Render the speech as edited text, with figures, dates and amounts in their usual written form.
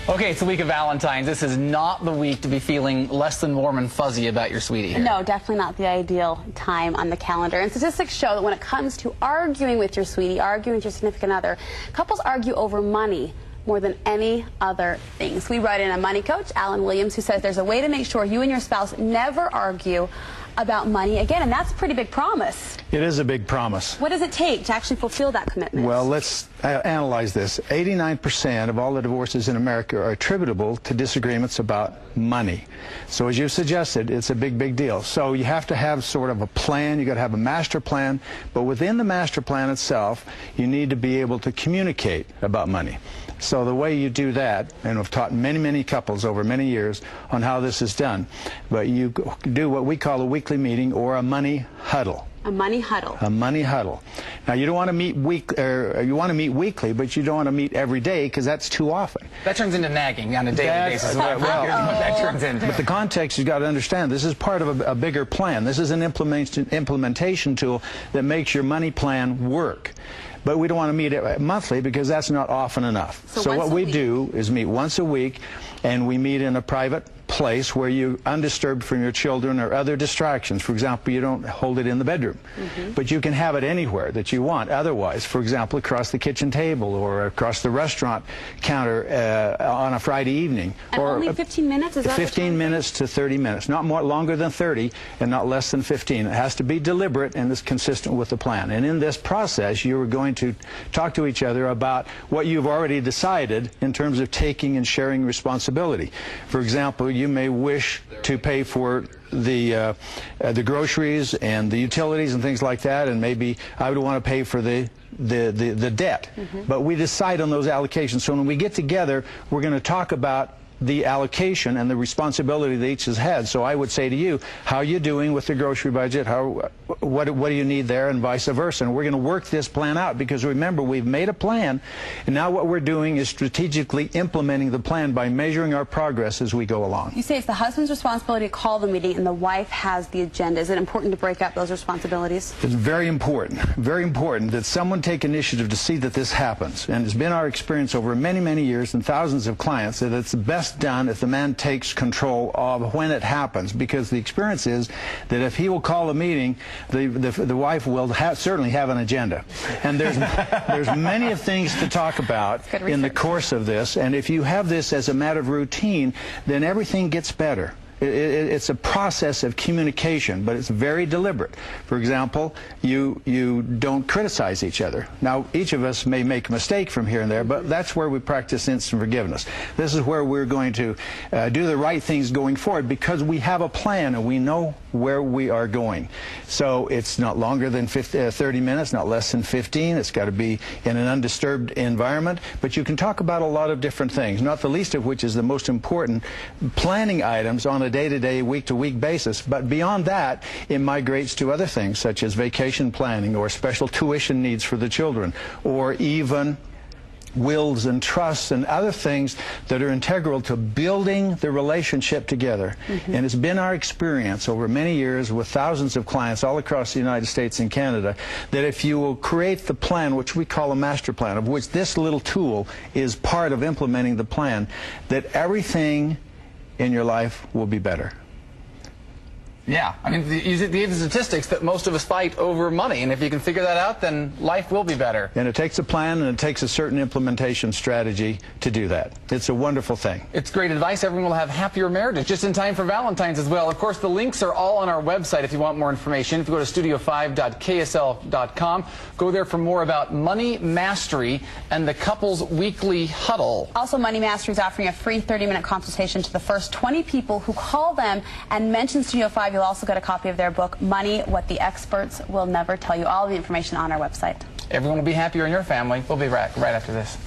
Okay, it's the week of Valentine's. This is not the week to be feeling less than warm and fuzzy about your sweetie here. No, definitely not the ideal time on the calendar. And statistics show that when it comes to arguing with your sweetie, arguing with your significant other, couples argue over money more than any other thing. So we brought in a money coach, Alan Williams, who says there's a way to make sure you and your spouse never argue about money again, and that's a pretty big promise. It is a big promise. What does it take to actually fulfill that commitment? Well, let's analyze this. 89% of all the divorces in America are attributable to disagreements about money. So as you suggested, it's a big, big deal. So you have to have sort of a plan. You got to have a master plan, but within the master plan itself, you need to be able to communicate about money. So the way you do that, and I've taught many, many couples over many years on how this is done, but you do what we call a weekly meeting or a money huddle. A money huddle. A money huddle. Now you don't want to meet you want to meet weekly, but you don't want to meet every day because that's too often. That turns into nagging on a daily basis. Well, that turns into. But the context you've got to understand. This is part of a bigger plan. This is an implementation tool that makes your money plan work. But we don't want to meet it monthly because that's not often enough. So what we do is meet once a week, and we meet in a private place where you're undisturbed from your children or other distractions. For example, you don't hold it in the bedroom, but you can have it anywhere that you want otherwise. For example, across the kitchen table or across the restaurant counter on a Friday evening. And or only 15 minutes? Is that 15 minutes to 30 minutes. Not more longer than 30 and not less than 15. It has to be deliberate and is consistent with the plan. And in this process, you are going to talk to each other about what you've already decided in terms of taking and sharing responsibility. For example, you may wish to pay for the groceries and the utilities and things like that, and maybe I would want to pay for the debt. But we decide on those allocations. So when we get together, we're going to talk about the allocation and the responsibility that each has had. So I would say to you, how are you doing with the grocery budget? What do you need there, and vice versa? And we're going to work this plan out because remember, we've made a plan, and now what we're doing is strategically implementing the plan by measuring our progress as we go along. You say it's the husband's responsibility to call the meeting and the wife has the agenda. Is it important to break up those responsibilities? It's very important that someone take initiative to see that this happens. And it's been our experience over many, many years and thousands of clients that it's best done if the man takes control of when it happens, because the experience is that if he will call a meeting, the wife will certainly have an agenda, and there's many of things to talk about in the course of this, and if you have this as a matter of routine, then everything gets better. It's a process of communication, but it's very deliberate. For example, you don't criticize each other. Now, each of us may make a mistake from here and there, but that's where we practice instant forgiveness. This is where we're going to do the right things going forward because we have a plan and we know where we are going. So it's not longer than 30 minutes, not less than 15. It's got to be in an undisturbed environment, but you can talk about a lot of different things, not the least of which is the most important planning items on a day-to-day, week-to-week basis. But beyond that, it migrates to other things such as vacation planning or special tuition needs for the children, or even wills and trusts and other things that are integral to building the relationship together. And it's been our experience over many years with thousands of clients all across the United States and Canada that if you will create the plan, which we call a master plan, of which this little tool is part of implementing the plan, that everything in your life will be better. Yeah, I mean, you gave the statistics that most of us fight over money, and if you can figure that out, then life will be better. And it takes a plan, and it takes a certain implementation strategy to do that. It's a wonderful thing. It's great advice. Everyone will have happier marriages, just in time for Valentine's as well. Of course, the links are all on our website if you want more information. If you go to studio5.ksl.com, go there for more about Money Mastery and the Couples Weekly Huddle. Also, Money Mastery is offering a free 30-minute consultation to the first 20 people who call them and mention Studio 5. You'll also get a copy of their book, Money, What the Experts Will Never Tell You. All of the information on our website. Everyone will be happier in your family. We'll be back right after this.